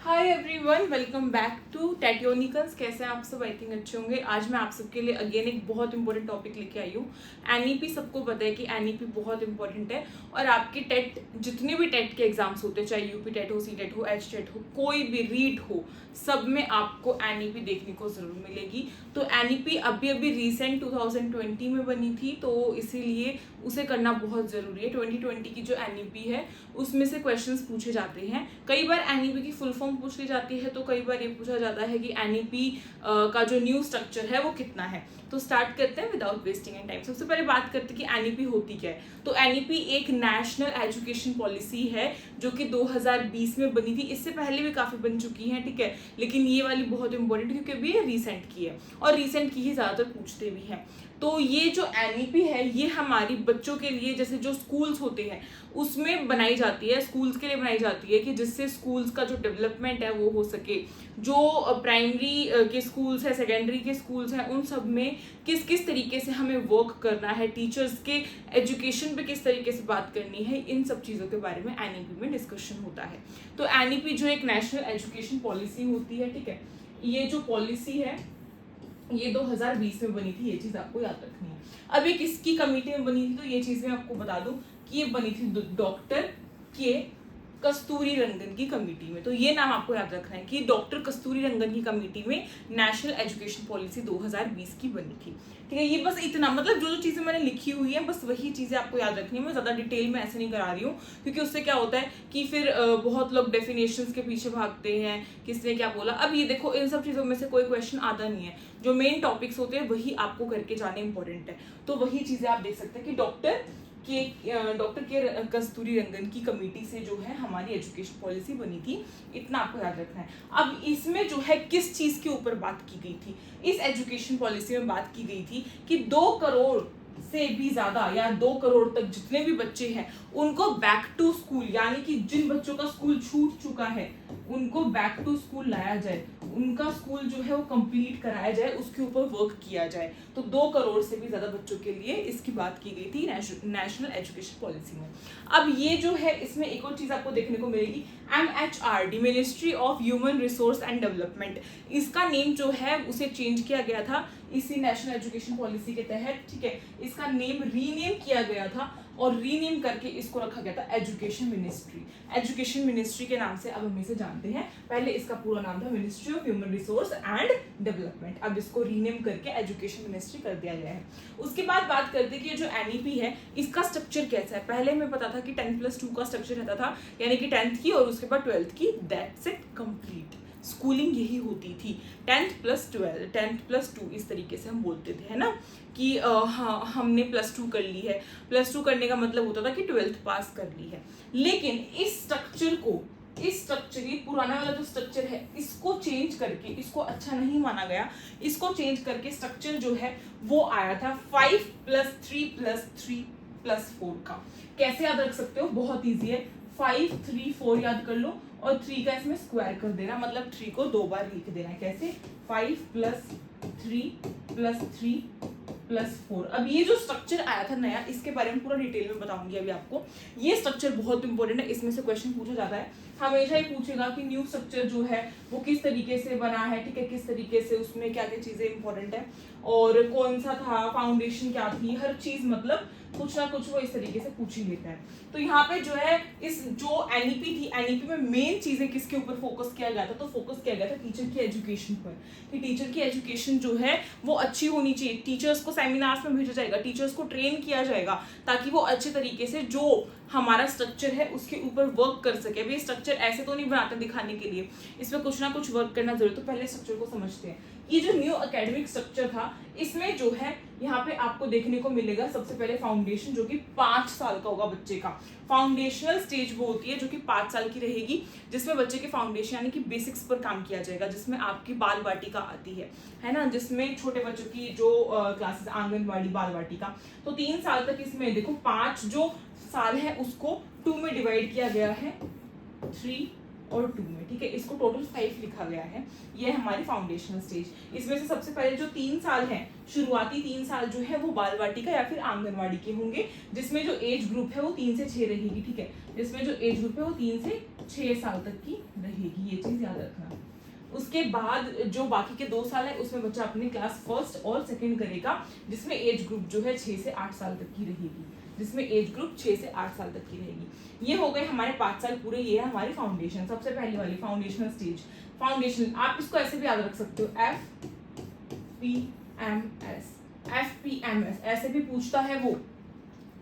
Hi everyone, welcome back to Techyonicals. कैसे हैं आप सब? आई थिंक अच्छे होंगे। आज मैं आप सबके लिए अगेन एक बहुत इंपॉर्टेंट टॉपिक लेके आई हूँ। एनईपी, सबको पता है कि एनईपी बहुत इंपॉर्टेंट है और आपके टेट, जितने भी टेट के एग्जाम्स होते हैं, चाहे यूपी टेट हो, सी टेट हो, एच टेट हो, कोई भी रीट हो, सब में आपको एनईपी देखने को जरूर मिलेगी। तो एनईपी अभी अभी रिसेंट 2020 में बनी थी, तो इसीलिए उसे करना बहुत जरूरी है। 2020 की जो एनईपी है उसमें से क्वेश्चंस पूछे जाते हैं। कई बार एनईपी की फुल फॉर्म पूछ ली जाती है, तो कई बार ये पूछा जाता है कि एनईपी का जो न्यू स्ट्रक्चर है वो कितना है। तो स्टार्ट करते हैं विदाउट वेस्टिंग एंड टाइम। सबसे पहले बात करते हैं कि एनईपी होती क्या है। तो एनईपी एक नेशनल एजुकेशन पॉलिसी है जो कि 2020 में बनी थी। इससे पहले भी काफी बन चुकी है, ठीक है, लेकिन ये वाली बहुत इंपॉर्टेंट क्योंकि अभी ये रिसेंट की है और रिसेंट की ही ज्यादातर पूछते भी हैं। तो ये जो एनईपी है ये हमारी बच्चों के लिए, जैसे जो स्कूल्स होते हैं उसमें बनाई जाती है, स्कूल्स के लिए बनाई जाती है कि जिससे स्कूल्स का जो डेवलपमेंट है वो हो सके। जो प्राइमरी के स्कूल्स हैं, सेकेंडरी के स्कूल्स हैं, उन सब में किस किस तरीके से हमें वर्क करना है, टीचर्स के एजुकेशन पे किस तरीके से बात करनी है, इन सब चीज़ों के बारे में एनईपी में डिस्कशन होता है। तो एनईपी जो एक नेशनल एजुकेशन पॉलिसी होती है, ठीक है, ये जो पॉलिसी है ये 2020 में बनी थी। ये चीज आपको याद रखनी है। अब ये किसकी कमेटी में बनी थी, तो ये चीज मैं आपको बता दूं कि ये बनी थी डॉक्टर के कस्तूरी रंगन की कमेटी में। तो ये नाम आपको याद रखना है कि डॉक्टर कस्तूरी रंगन की कमेटी में नेशनल एजुकेशन पॉलिसी 2020 की बनी थी, ठीक है। ये बस इतना, मतलब जो जो चीजें मैंने लिखी हुई है बस वही चीजें आपको याद रखनी है। मैं ज्यादा डिटेल में ऐसे नहीं करा रही हूँ क्योंकि उससे क्या होता है कि फिर बहुत लोग डेफिनेशंस के पीछे भागते हैं, किसने क्या बोला। अब ये देखो, इन सब चीजों में से कोई क्वेश्चन आता नहीं है। जो मेन टॉपिक्स होते हैं वही आपको करके जाने इंपॉर्टेंट है। तो वही चीजें आप देख सकते हैं कि डॉक्टर के कस्तूरी रंगन की कमेटी से जो है हमारी एजुकेशन पॉलिसी बनी थी। इतना आपको याद रखना है। अब इसमें जो है किस चीज के ऊपर बात की गई थी, इस एजुकेशन पॉलिसी में बात की गई थी कि 2 करोड़ से भी ज्यादा या 2 करोड़ तक जितने भी बच्चे हैं उनको बैक टू स्कूल, यानी कि जिन बच्चों का स्कूल छूट चुका है उनको बैक टू स्कूल लाया जाए, उनका स्कूल जो है वो कंप्लीट कराया जाए, उसके ऊपर वर्क किया जाए। तो 2 करोड़ से भी ज्यादा बच्चों के लिए इसकी बात की गई थी नेशनल एजुकेशन पॉलिसी में। अब ये जो है इसमें एक और चीज आपको देखने को मिलेगी, MHRD, ministry of human resource and development. इसका नेम जो है उसे चेंज किया गया था इसी नेशनल एजुकेशन पॉलिसी के तहत, ठीक है। इसका नेम रीनेम किया गया था और रीनेम करके इसको रखा गया था एजुकेशन मिनिस्ट्री। एजुकेशन मिनिस्ट्री के नाम से अब हम इसे जानते हैं। पहले इसका पूरा नाम था ministry of human resource and development. अब इसको रीनेम करके एजुकेशन मिनिस्ट्री कर दिया गया है। उसके बाद बात करते हैं कि ये जो एनईपी है इसका स्ट्रक्चर कैसा है। पहले हमें पता था कि 10+2 का स्ट्रक्चर रहता था, यानी कि 10th की और उसके बाद 12th की, दैट्स इट, कंप्लीट स्कूलिंग यही होती थी। 10th+12, 10th+2 इस तरीके से हम बोलते थे, है ना, कि हाँ हमने +2 कर ली है। +2 करने का मतलब होता था कि 12th पास कर ली है। लेकिन इस स्ट्रक्चर ये पुराना वाला जो स्ट्रक्चर है इसको चेंज करके, इसको अच्छा नहीं माना गया, इसको चेंज करके स्ट्रक्चर जो है वो आया था 5+3+3+4 का। कैसे याद रख सकते हो? बहुत ईजी है। 5, 3, 4 याद कर लो और 3 का इसमें स्क्वायर कर देना, मतलब 3 को 2 बार लिख देना है। कैसे? 5+3+3+4। अब ये जो स्ट्रक्चर आया था नया, इसके बारे में पूरा डिटेल में बताऊंगी अभी आपको। ये स्ट्रक्चर बहुत इंपॉर्टेंट है, इसमें से क्वेश्चन पूछा जाता है, हमेशा ही पूछेगा कि न्यू स्ट्रक्चर जो है वो किस तरीके से बना है, ठीक है, किस तरीके से, उसमें क्या क्या चीजें इंपॉर्टेंट है और कौन सा था, फाउंडेशन क्या थी, हर चीज मतलब कुछ ना कुछ वो इस तरीके से पूछ ही लेता है। तो यहाँ पे जो है इस जो एनईपी थी, एनईपी में मेन चीजें किसके ऊपर फोकस किया गया था, तो फोकस किया गया था टीचर की एजुकेशन पर, कि टीचर की एजुकेशन जो है वो अच्छी होनी चाहिए। टीचर्स को सेमिनार्स में भेजा जाएगा, टीचर्स को ट्रेन किया जाएगा ताकि वो अच्छे तरीके से जो हमारा स्ट्रक्चर है उसके ऊपर वर्क कर सके। अभी स्ट्रक्चर ऐसे तो नहीं बनाते दिखाने के लिए, इसमें कुछ ना कुछ वर्क करना जरूरी। तो पहले स्ट्रक्चर को समझते हैं। ये जो न्यू एकेडमिक स्ट्रक्चर था इसमें जो है यहाँ पे आपको देखने को मिलेगा सबसे पहले फाउंडेशन, जो कि 5 साल का होगा बच्चे का। फाउंडेशनल स्टेज वो होती है जो कि 5 साल की रहेगी, जिसमें बच्चे के फाउंडेशन यानी कि बेसिक्स पर काम किया जाएगा, जिसमें आपकी बाल वाटिका आती है ना, जिसमें छोटे बच्चों की जो क्लासेस, आंगनवाड़ी, बाल वाटिका। तो 3 साल तक इसमें देखो 5 जो साल है उसको 2 में डिवाइड किया गया है, 3 और 2 में, ठीक है। इसको टोटल 5 लिखा गया है। ये है हमारी फाउंडेशनल स्टेज। इसमें से सबसे पहले जो 3 साल हैं, शुरुआती 3 साल जो है वो बाल वाटिका या फिर आंगनवाड़ी के होंगे, जिसमें जो एज ग्रुप है वो 3 से 6 रहेगी, ठीक है। जिसमें जो एज ग्रुप है वो 3 से 6 साल तक की रहेगी, ये चीज याद रखना। उसके बाद जो बाकी के 2 साल है उसमें बच्चा अपनी क्लास फर्स्ट और सेकंड करेगा, जिसमें एज ग्रुप जो है 6 से 8 साल तक की रहेगी, जिसमें एज ग्रुप 6 से 8 साल तक की रहेगी। ये हो गए हमारे 5 साल पूरे। ये है हमारी फाउंडेशन, सबसे पहली वाली फाउंडेशनल स्टेज। फाउंडेशन आप इसको ऐसे भी याद रख सकते हो, FPMS। FPMS ऐसे भी पूछता है वो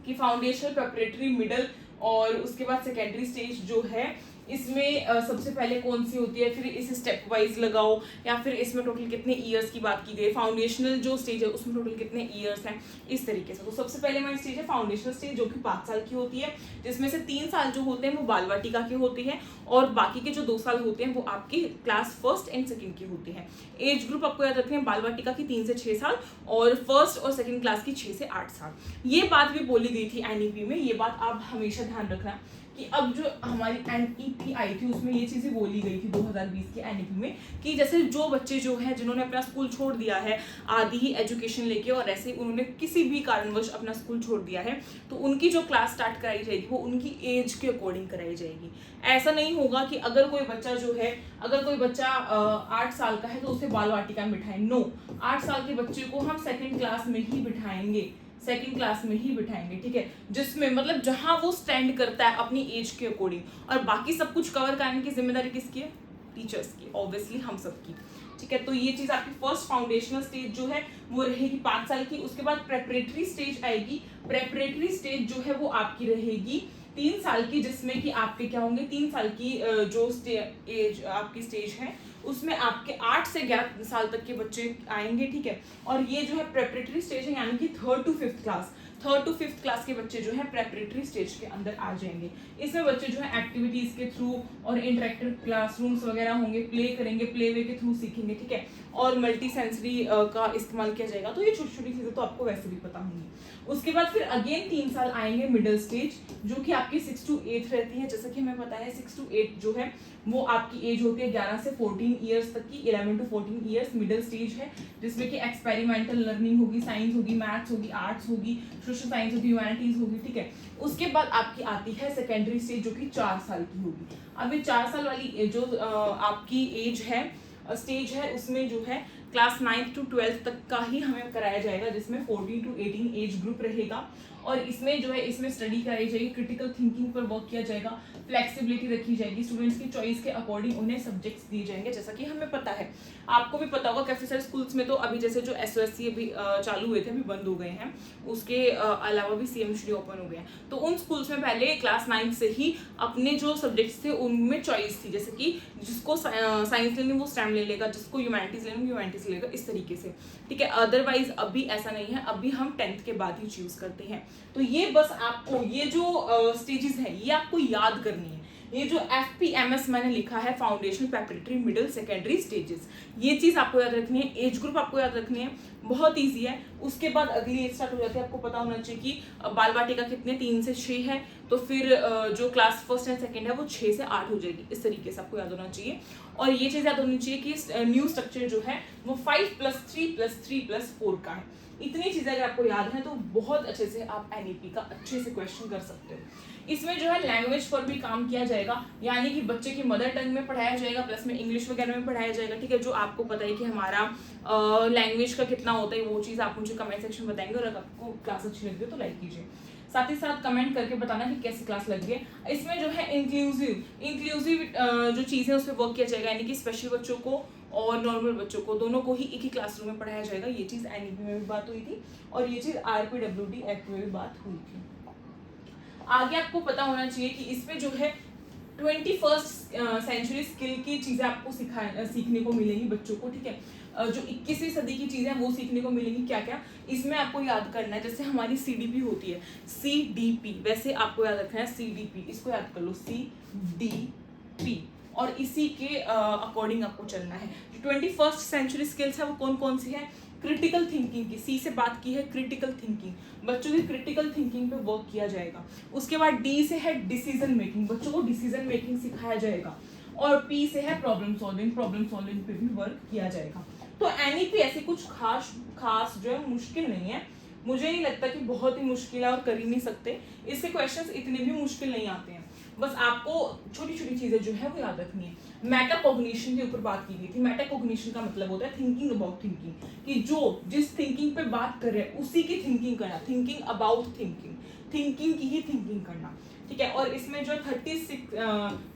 कि फाउंडेशन, प्रेपरेटरी, मिडल और उसके बाद सेकेंडरी स्टेज जो है इसमें सबसे पहले कौन सी होती है, फिर इसे स्टेप वाइज लगाओ, या फिर इसमें टोटल कितने ईयर्स की बात की गई, फाउंडेशनल जो स्टेज है उसमें टोटल कितने ईयर्स हैं, इस तरीके से। तो सबसे पहले हमारी स्टेज है फाउंडेशनल स्टेज, जो कि 5 साल की होती है, जिसमें से 3 साल जो होते हैं वो बाल वाटिका के होते हैं और बाकी के जो 2 साल होते हैं वो आपकी क्लास फर्स्ट एंड सेकेंड की होते हैं। एज ग्रुप आपको याद रखना है, बाल वाटिका की 3 से 6 साल और फर्स्ट और सेकेंड क्लास की 6 से 8 साल। ये बात भी बोली गई थी एनईपी में, ये बात आप हमेशा ध्यान रखना कि अब जो हमारी एनईपी आई थी उसमें ये चीज़ें बोली गई थी 2020 के एनईपी में, कि जैसे जो बच्चे जो हैं जिन्होंने अपना स्कूल छोड़ दिया है आधी ही एजुकेशन लेके और ऐसे उन्होंने किसी भी कारणवश अपना स्कूल छोड़ दिया है, तो उनकी जो क्लास स्टार्ट कराई जाएगी वो उनकी एज के अकॉर्डिंग कराई जाएगी। ऐसा नहीं होगा कि अगर कोई बच्चा जो है, अगर कोई बच्चा 8 साल का है तो उसे बाल वाटिका में बिठाएं, नो, 8 साल के बच्चे को हम सेकेंड क्लास में ही बिठाएंगे, सेकंड क्लास में ही बिठाएंगे, ठीक है, जिसमें मतलब जहां वो स्टैंड करता है अपनी एज के अकॉर्डिंग, और बाकी सब कुछ कवर करने की जिम्मेदारी किसकी है, टीचर्स की, ऑब्वियसली हम सबकी, ठीक है। तो ये चीज आपकी फर्स्ट फाउंडेशनल स्टेज जो है वो रहेगी 5 साल की। उसके बाद प्रेपरेटरी स्टेज आएगी। प्रेपरेटरी स्टेज जो है वो आपकी रहेगी 3 साल की, जिसमें कि आपके क्या होंगे, 3 साल की जो एज आपकी स्टेज है उसमें आपके 8 से 11 साल तक के बच्चे आएंगे, ठीक है। और ये जो है प्रेपरेटरी स्टेज है, यानी कि 3rd to 5th class, 3rd to 5th class के बच्चे जो है प्रेपरेटरी स्टेज के अंदर आ जाएंगे। इसमें बच्चे जो है एक्टिविटीज के थ्रू और इंटरेक्टिव क्लासरूम्स वगैरह होंगे, प्ले करेंगे, प्ले वे के थ्रू सीखेंगे, ठीक है, और मल्टी सेंसरी का इस्तेमाल किया जाएगा। तो ये छोटी छोटी चीजें तो आपको वैसे भी पता होंगी। उसके बाद फिर अगेन 3 साल आएंगे मिडिल स्टेज, जो कि आपकी 6 to 8 रहती है। जैसा कि हमें पता है 6 to 8 जो है वो आपकी एज होती है 11 से 14 ईयर्स तक की, 11 to 14 ईयर्स मिडिल स्टेज है, जिसमें कि एक्सपेरिमेंटल लर्निंग होगी, साइंस होगी, मैथ्स होगी, आर्ट्स होगी, सोशल साइंस होगी, ह्यूमैनिटीज होगी, ठीक है। उसके बाद आपकी आती है सेकेंडरी स्टेज, जो कि 4 साल की होगी। अब ये 4 साल वाली जो आपकी एज है, स्टेज है, उसमें जो है क्लास 9th to 12th तक का ही हमें कराया जाएगा, जिसमें 14 to 18 एज ग्रुप रहेगा। और इसमें जो है इसमें स्टडी कराई जाएगी, क्रिटिकल थिंकिंग पर वर्क किया जाएगा, फ्लेक्सिबिलिटी रखी जाएगी, स्टूडेंट्स की चॉइस के अकॉर्डिंग उन्हें सब्जेक्ट्स दिए जाएंगे, जैसा कि हमें पता है, आपको भी पता होगा काफी सारे स्कूल्स में तो अभी जैसे जो SOSC अभी चालू हुए थे अभी बंद हो गए हैं, उसके अलावा भी CMHD ओपन हो गए हैं। तो उन स्कूल्स में पहले क्लास 9 से ही अपने जो सब्जेक्ट्स थे उनमें चॉइस थी, जैसे कि जिसको साइंस लेनी वो स्टेम ले लेगा, जिसको ह्यूमैनिटीज लेनी ह्यूमैनिटीज लेगा, इस तरीके से, ठीक है। अदरवाइज अभी ऐसा नहीं है, अभी हम 10th के बाद ही चूज करते हैं। तो ये बस आपको ये जो स्टेजेस है ये आपको याद करनी है। ये जो FPMS मैंने लिखा है, foundation, preparatory, middle, secondary stages, ये चीज आपको याद रखनी है। एज ग्रुप आपको याद रखनी है, बहुत ईजी है। उसके बाद अगली एज स्टार्ट हो जाती है, आपको पता होना चाहिए कि बाल वाटिका कितने 3 से 6 है, तो फिर जो क्लास फर्स्ट एंड सेकेंड है वो 6 से 8 हो जाएगी, इस तरीके से आपको याद होना चाहिए। और ये चीज याद होनी चाहिए कि न्यू स्ट्रक्चर जो है वो 5+3+3+4 का है। इतनी चीजें अगर आपको याद है तो बहुत अच्छे से आप NEP का अच्छे से क्वेश्चन कर सकते हो। इसमें जो है लैंग्वेज पर भी काम किया जाएगा, यानी कि बच्चे की मदर टंग में पढ़ाया जाएगा, प्लस में इंग्लिश वगैरह में पढ़ाया जाएगा, ठीक है। जो आपको पता है कि हमारा लैंग्वेज का कितना होता है, वो चीज़ आप मुझे कमेंट सेक्शन में बताएंगे। और अगर आपको क्लास अच्छी लगी हो तो लाइक कीजिए, साथ ही साथ कमेंट करके बताना कि कैसी क्लास लगी है। इसमें जो है इंक्लूसिव जो चीज़ें उस पर वर्क किया जाएगा, यानी कि स्पेशल बच्चों को और नॉर्मल बच्चों को दोनों को ही एक ही क्लासरूम में पढ़ाया जाएगा। ये चीज़ NEP में भी बात हुई थी और ये चीज़ RPWD एक्ट में भी बात हुई थी। आगे आपको पता होना चाहिए कि इसमें जो है 21st सेंचुरी स्किल की चीज़ें आपको सीखने को मिलेंगी बच्चों को, ठीक है। जो 21वीं सदी की चीज़ें वो सीखने को मिलेंगी। क्या क्या इसमें आपको याद करना है, जैसे हमारी CDP होती है, CDP, वैसे आपको याद रखना है CDP, इसको याद कर लो, CDP, और इसी के अकॉर्डिंग आपको चलना है। जो 21st सेंचुरी स्किल्स है वो कौन कौन सी है, क्रिटिकल थिंकिंग की, C से बात की है, क्रिटिकल थिंकिंग, बच्चों की क्रिटिकल थिंकिंग पे वर्क किया जाएगा। उसके बाद D से है डिसीजन मेकिंग, बच्चों को डिसीजन मेकिंग सिखाया जाएगा। और पी से है प्रॉब्लम सॉल्विंग पे भी वर्क किया जाएगा। तो एनईपी ऐसी कुछ खास जो है मुश्किल नहीं है, मुझे नहीं लगता कि बहुत ही मुश्किल है और कर ही नहीं सकते। इसके क्वेश्चंस इतने भी मुश्किल नहीं आते हैं, बस आपको छोटी छोटी चीजें जो है वो याद रखनी है। मेटाकॉग्निशन के ऊपर बात की गई थी। मेटाकॉग्निशन का मतलब होता है थिंकिंग अबाउट थिंकिंग, कि जो जिस थिंकिंग पे बात कर रहे हैं उसी की थिंकिंग करना, थिंकिंग अबाउट थिंकिंग की ही थिंकिंग करना, ठीक है। और इसमें जो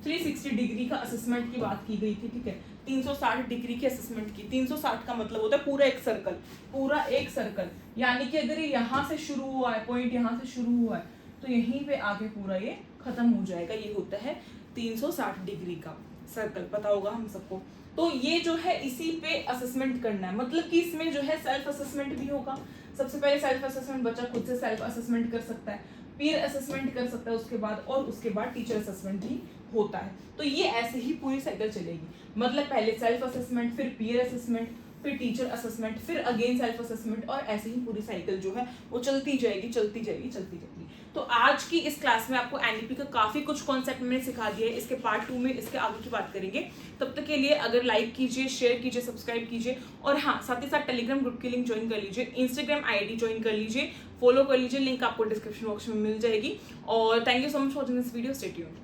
360 डिग्री का असेसमेंट की बात की गई थी, ठीक है, 360 डिग्री की असेसमेंट की। 360 का मतलब होता है पूरा एक सर्कल, यानी कि अगर ये यहाँ से शुरू हुआ है, पॉइंट यहाँ से शुरू हुआ है, तो यहीं पे आगे पूरा ये खत्म हो जाएगा। ये होता है 360 डिग्री का सर्कल, पता होगा हम सबको। तो ये जो है इसी पे असेसमेंट करना है, मतलब कि इसमें जो है सेल्फ असेसमेंट भी होगा। सबसे पहले सेल्फ असेसमेंट, बच्चा खुद से सेल्फ असेसमेंट कर सकता है, पीयर असेसमेंट कर सकता है उसके बाद, और उसके बाद टीचर असेसमेंट भी होता है। तो ये ऐसे ही पूरी साइकिल चलेगी, मतलब पहले सेल्फ असेसमेंट, फिर पीयर असेसमेंट, फिर टीचर असेसमेंट, फिर अगेन सेल्फ असेसमेंट, और ऐसे ही पूरी साइकिल जो है वो चलती जाएगी। तो आज की इस क्लास में आपको एनईपी का काफी कुछ कॉन्सेप्ट मैंने सिखा दिया है। इसके पार्ट 2 में इसके आगे की बात करेंगे। तब तक के लिए अगर लाइक कीजिए, शेयर कीजिए, सब्सक्राइब कीजिए, और हाँ, साथ ही साथ टेलीग्राम ग्रुप की लिंक ज्वाइन कर लीजिए, इंस्टाग्राम आईडी ज्वाइन कर लीजिए, फॉलो कर लीजिए, लिंक आपको डिस्क्रिप्शन बॉक्स में मिल जाएगी। और thank you so much for watching this video, stay tuned.